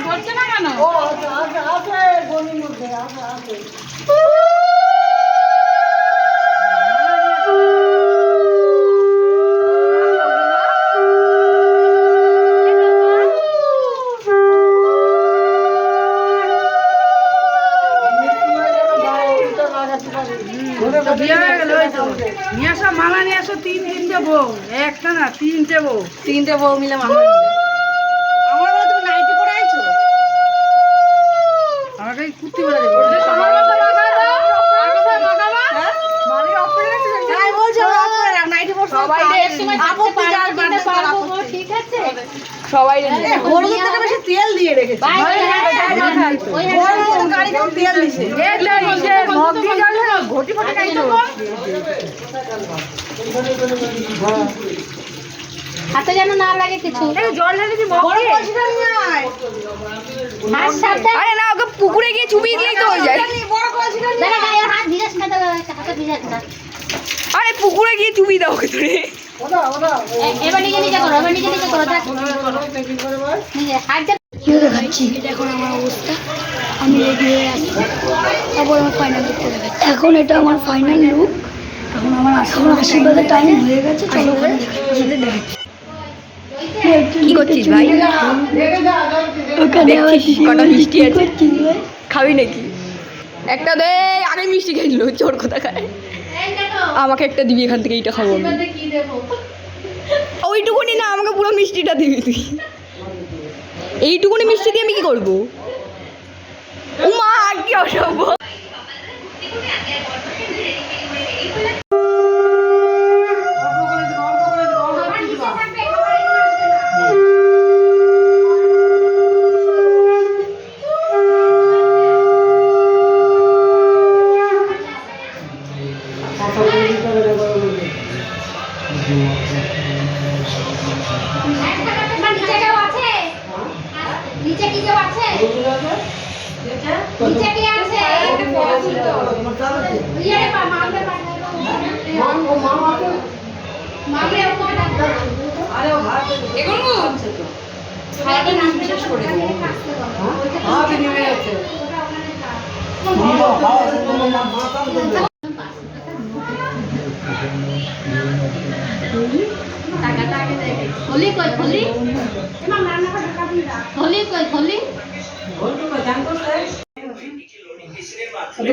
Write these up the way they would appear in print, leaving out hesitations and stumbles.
বলছে না কেন? ও আছে গলির মধ্যে আছে। নিয়ে আসো মালা নিয়ে আসো, তিনটে বউ, একটা না তিনটে বউ মিলে মালা। আমার বলে তুমি নাইটি পরে আইছো, আমাকে কুর্তি পরে দেবো। সবাই তেল দিয়ে রেখেছে, তেল দিছে ঘটি ফটে খাইতো। হাতে যেন না লাগে কিছু। জল ঢেলে দিবো। আরে না, ওকে পুকুরে গিয়ে চুবিয়ে দিলেই তো হয়ে যায়। আরে পুকুরে গিয়ে চুবিয়ে দাও ওকে ধরে। এবার নিজে নিজে করো, এবার নিজে নিজে করো। দেখাচ্ছি এখন আমার অবস্থা, আমি রেডি হয়ে আসছি, তারপর আমার ফাইনাল লুক করে দেখাচ্ছি। এখন এটা আমার ফাইনাল লুক, এখন আমার আশীর্বাদের টাইম হয়ে গেছে। চলো ওখানে দেখাচ্ছি। কি করছিস ভাই? দেখছিস কটা মিষ্টি আছে, খাবি নাকি? একটা দে, আগে মিষ্টি খাইল চোর কোথা খায়। আমাকে একটা দিবি এখান থেকে, এইটা খাবো আমি। ওইটুকুনি না, আমাকে পুরো মিষ্টিটা দিবি তুই। এইটুকুনি মিষ্টি দিয়ে আমি কি করবো? উমা কি অসভ্য। নিচে কি কেউ আছে? নিচে কি আছে? হোলি কই হোলি? হোলি কই হোলি?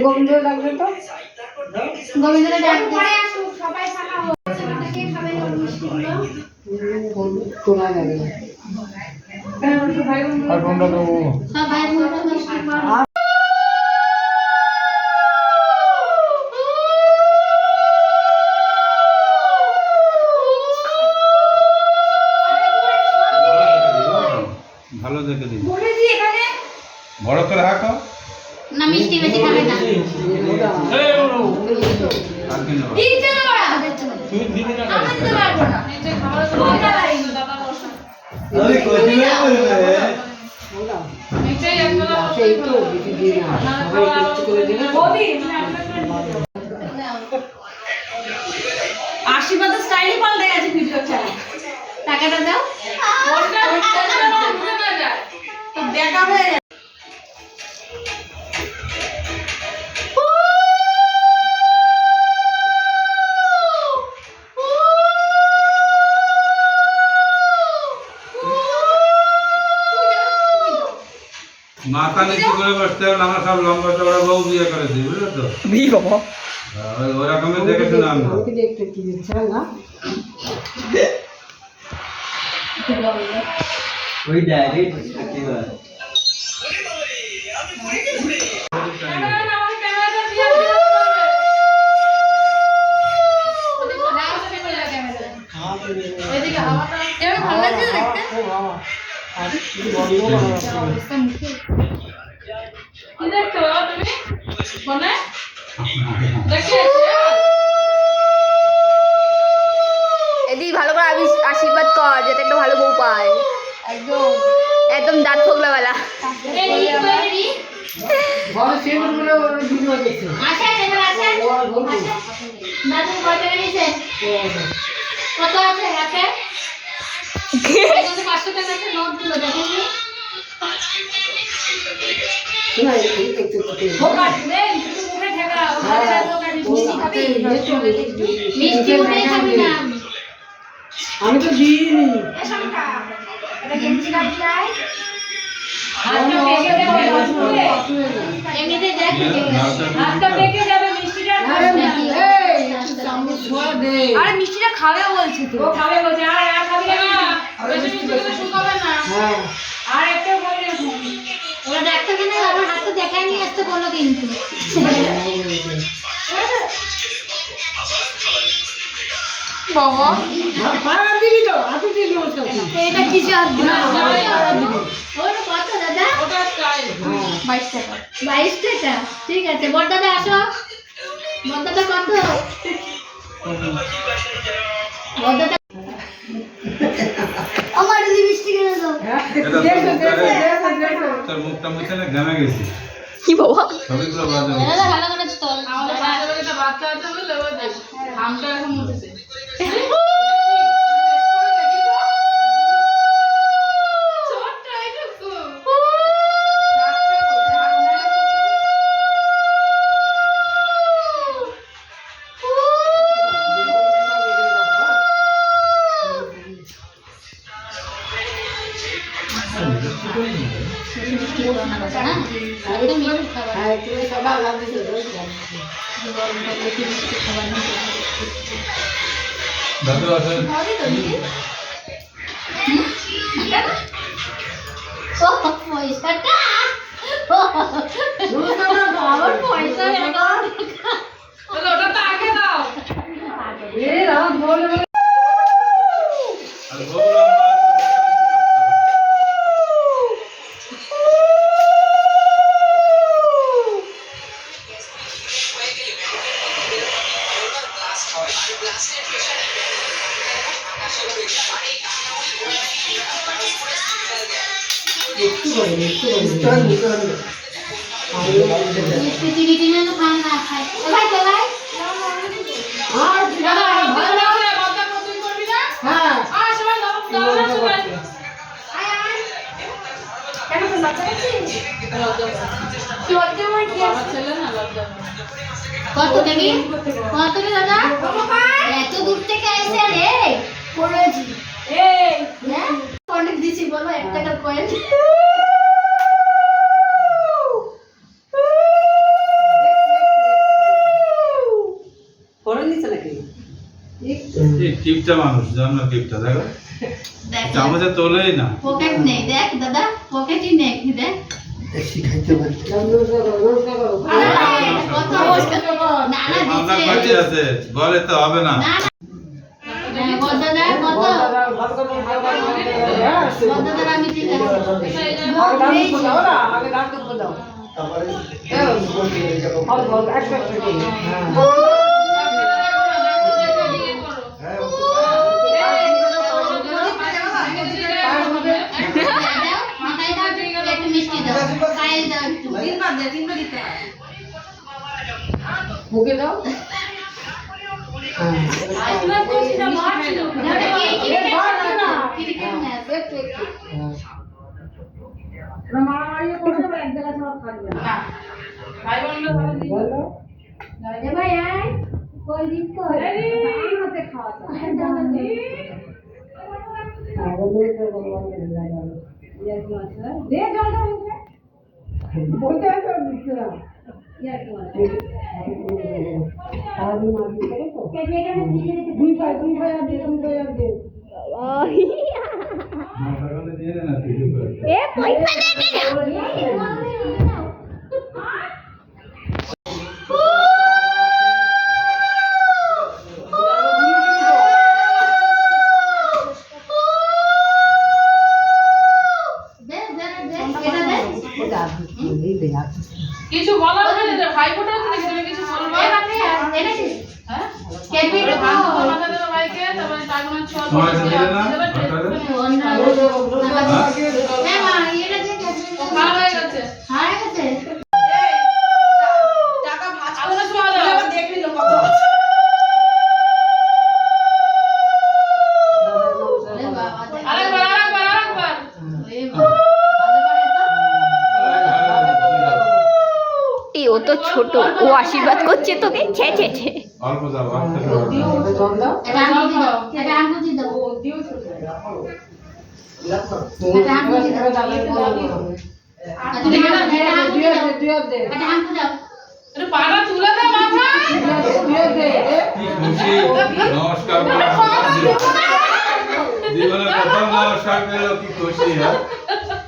গোবিন্দ লাগবে তো, গোবিন্দরে ডাকো, পরে আসো সবাই থাকা হোক। কে খাবে না মিষ্টিগুলো? শোনা যাবে না। সব ভাই বোনরা মিষ্টি খাও। ভালো দেখে দিন, বড় করে হাঁটো না, মিষ্টি বেশি খাবে না। আর কি নেবো? তুই দিবি না সেই তো বেশি দিয়ে না, সবাই একটু করে দিলে আশীর্বাদের স্টাইলই পাল্টে গেছে ভিডিও ছাড়া। টাকাটা দাও। দেখা হয়ে গেছে। মাথা নিচু করে বসতে হবে, আমরা সব লম্বা চওড়া বউ বিয়ে করে দিই, বুঝলো তো? বাবা ওরকমই দেখেছি না আমরা। দেখতে কি দিচ্ছে না ওই ডাইরেক্ট একেবারে ভালো লাগছে দেখতে। এদিকে ভালো করে আশীর্বাদ কর যাতে একটা ভালো বউ পায়। একদম একদম দাঁত ফোগলাওয়ালা। ঘরে সেগুলো ভিডিও দেখছে। আসেন এবার আসেন। দাদু কয়টা নিয়েছে? কত আছে হাতে? 500 টাকা আছে নোট গুলো দেখেন নি? শোনা একটু মিষ্টি মুখে খাবি না আমি তো দিইনি। এমনিতে দেখ আরে মিষ্টিটা খাবে বলছে তো। ওরা ডাক্তার কেন আমার হাত তো দেখাই নিয়ে আসতে বললো কিন্তু বাবা পাড়া দিবি তো হাতে দিবি ওটা। এটা কি ওটা কত দাদা 22 টাকা। 22 টাকা ঠিক আছে বড় দাদা আসো বড় দাদা কত বড় দাদা আমার লিপস্টিক এনে দাও তোর মুখটা মুছে না ঘামে গেছি কি বাবা? ছবিগুলো বাজে দাদা ভালো করে তো আমাদের বাচ্চাদের একটা বাচ্চা আছে বলে ওই দেখ আমটা এখন মুছেছে। তুমি সবাই লাগছে দাদু আছে পয়সাটা আমার পয়সা ওটা তো আগে দাও। এ রাম বল আর বউ লম্বা একটু করে চল চিনি টিনি তো খান না খাই ভাই চলাই আর দাদা ভালো লাগছে বাচ্চা কতই করবি না? হ্যাঁ আর সবাই দাও দাও সবাই। আমার ছেলে না লজ্জা পায়। কত দেখি কত রে দাদা এত দূর থেকে এসে রে পড়েছি এই হ্যাঁ অনেক দিছি বলো 1 টাকার কয়েন করে নিছে নাকি এই টিপটা মানুষ জন্ম টিপটা দেখো দেখ চামচে তোলেই না পকেট নেই দেখ দাদা পকেটই নেই দেখ শিখাইতে পারি নমস্কার করো কত না না আপনার দিছে কাছে আছে বলে তো হবে না না বড় দাদা কত বড় দাদা আমি ঠিক আছে আগে ডাক্তার দাও তারপরে মাথায় দাও একটু মিষ্টি দাও পায়েল দাও একটু মুখে দাও মারামারি করতে হবে এক জায়গা ছাড়া থাকবে না। ভাই বোনরা ভালো দিন। ভাই আয় কই দিন কই হাতে খাওয়া দে জলটা মুখে বলতে হবে দিচ্ছে না দুই পাই আর দে মাথাখানে দিয়ে দেন না কিছু করে এ পয়সা দে কিছু বলার আছে যে ভাই ফোটা আছে নাকি তুমি কিছু বলবা হ্যাঁ কেবি ভাই মাথা দেবে ভাইকে তারপরে টাকা ছল সময় দিলে না হ্যাঁ মা এটা দে খাওয়া হয়ে গেছে হায় গেছে টাকা ভাজ করে শোয়া দাও দেখবি তো কত বাবা আরেকবার এ বাবা ভালো করে তো ও তো ছোট, ও আশীর্বাদ করছে তোকে। ছে ছে ছে। অল্প দাও, অল্প জল দাও। এটা আঙ্গুল দাও, এটা আঙ্গুল দাও। এটা আঙ্গুল দাও। এটা আঙ্গুল দাও। আরে পাড়া তুলে দে মাথা। খুশি নমস্কার জীবনে প্রথম নমস্কার পেল, কি খুশি। হ্যাঁ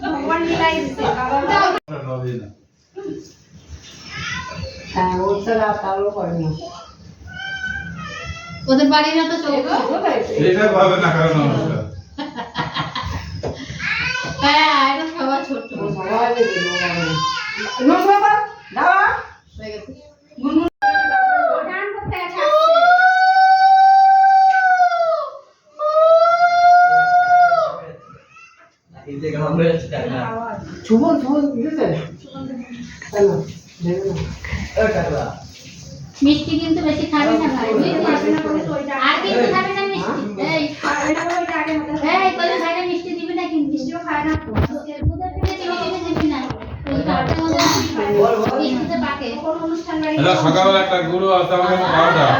ভগবান মিলাই দিছে বাবা। নবীন হ্যাঁ ওর ছাড়া কারো করে না। ওদের বাড়ি না তো চোখ। এটা ভাবে না কারণ নমস্কার। হ্যাঁ, এটা সবার ছোট। সবাই দিল বাবা। নুন বাবা দাও। হয়ে গেছে। সুমন বুঝেছে? কেন? দেখো না। মিষ্টি কিন্তু বেশি খাবে না ভাই। আর কিন্তু খাবে না মিষ্টি। এই কলে খায় না মিষ্টি দিবি না কিন্তু। মিষ্টিও খায় না তো। ওদের থেকে চিনি দিবি না। ওই কাটে ওদের মিষ্টিতে পাকে। কোন অনুষ্ঠান বাড়ি। এটা সকালবেলা একটা গুরু আছে, আমাকে খাওয়া দাও।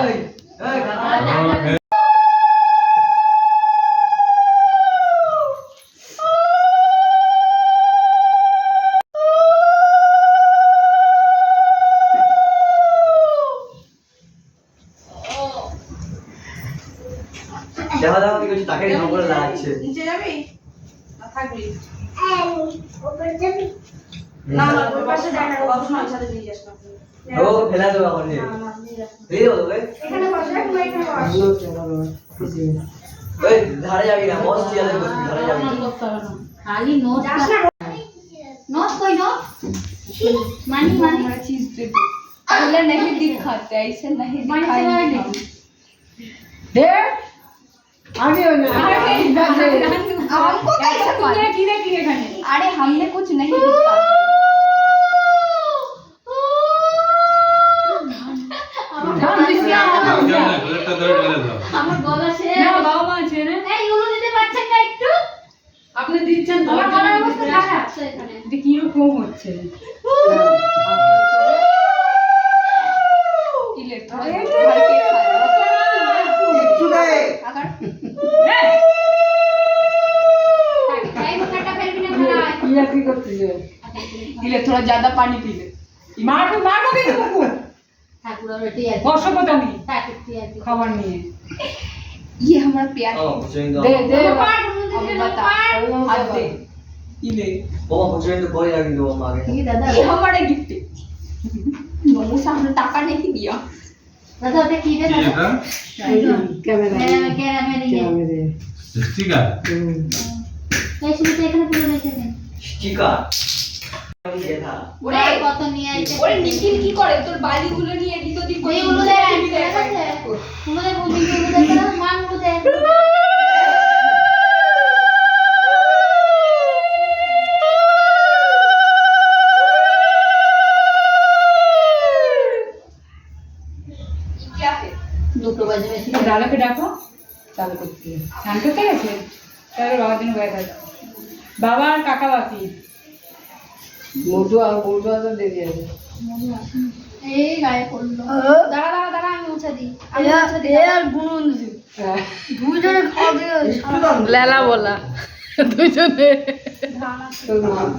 দেখা দাও কি করছিস, তাকে নম্বরে দাঁড়াচ্ছে। নিচে যাবি না থাকবি? না না ওই পাশে যাই না, বাবু না সাথে নিয়ে যাস না। ও ফেলা দেবো এখন নিয়ে দিয়ে দেবো তোকে। এখানে বসে রাখবো, এখানে বস। আমিও চলো খুশি। ওই ধারে যাবি না, মস্ত চেয়ারে বসবি, ধারে যাবি না। খালি নোট নোট কই নোট মানি चीज दे दो। बोला नहीं दिखाते, ऐसे नहीं दिखाएंगे हम। दे आगे हो ना। हमको कैसे मालूम? अरे हमने कुछ नहीं दिखा। প্লেটটা ধরে ঢেলে দাও। আমার গলা শেষ। না বাবা মা আছে না। এই উলু দিতে পারছেন না একটু? আপনি দিচ্ছেন তো? আমার গলার অবস্থা খারাপ তো এখানে। এটা কি রকম হচ্ছে? इले थोड़ा भर के खाओ। একটু দে। अगर এই মুখটা ফেলবি না খারাপ। ইয়া কি করছিস? इले थोड़ा ज्यादा पानी पी ले। মারবো মারবো কিন্তু কুকুর। ঠাকুরের বেটি আছে। বসবত আমি ঠাকুর কি আছে? খাবার নিয়ে। ये हमारा प्यार ও है। বুঝিয়ে দে দে अब बता अब दे इले বাবা বুঝিয়ে তো বই রাখি দেবো মাকে। কি দাদা? ये हमारा गिफ्ट है। मोमो से हमने टाका नहीं दिया। দাদা ওটা কি রে কি দাদা? এটা? ক্যামেরা ক্যারামেল ইয়ে। ক্যামেরা। স্টিকার। এই শুরুতে এখানে পুরো রেখেছেন। স্টিকার আমি দেখা ওরে কত নিয়ে আইছে। ওরে নিখিল কি করে তোর বালিগুলো নিয়ে এদিক ওদিক ওই উলু দে ঠিক আছে? উলু দে বুদ্ধি উলু দে না মান উলু দে। क्या है? দুটো বাজে বেশি। দাদাকে ডাকো। চালু করতে। স্নান করতে গেছে? তাহলে বাবার জন্য বয়ে থাকবে। বাবা আর কাকা বাকি। মোটু আর মোটু আর দেরি আছে। এই গায়ে পড়লো। দাঁড়া আমি মুছে দিই। আমি মুছে দিই। আর গুনুন হ্যাঁ। দুজনে খাবে। लैला बोला দুজনে।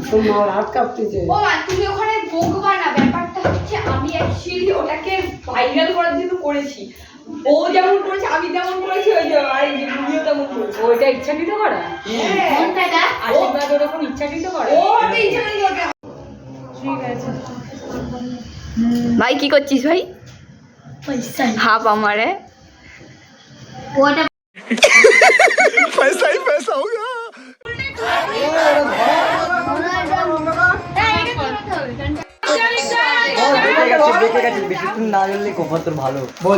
তোর মার হাত কাঁপতেছে। ও মা তুমি ওখানে বকবা না, ব্যাপারটা হচ্ছে আমি অ্যাকচুয়ালি ওটাকে ভাইরাল করার জন্য করেছি। ও যেমন করেছে আমি তেমন করেছি, ওই যে আর এই যে ভিডিও তেমন করেছে। ওইটা ইচ্ছাকৃত করা? কোনটা এটা? আশীর্বাদ ওরকম ইচ্ছাকৃত করা? ও ওটা ইচ্ছাকৃত করে। ঠিক আছে। ভাই কি করছিস ভাই? পয়সা হাফ আমারে ওটা বেঁকে গেছে বেশিক্ষণ না জানলে কপাল তোর ভালো। বল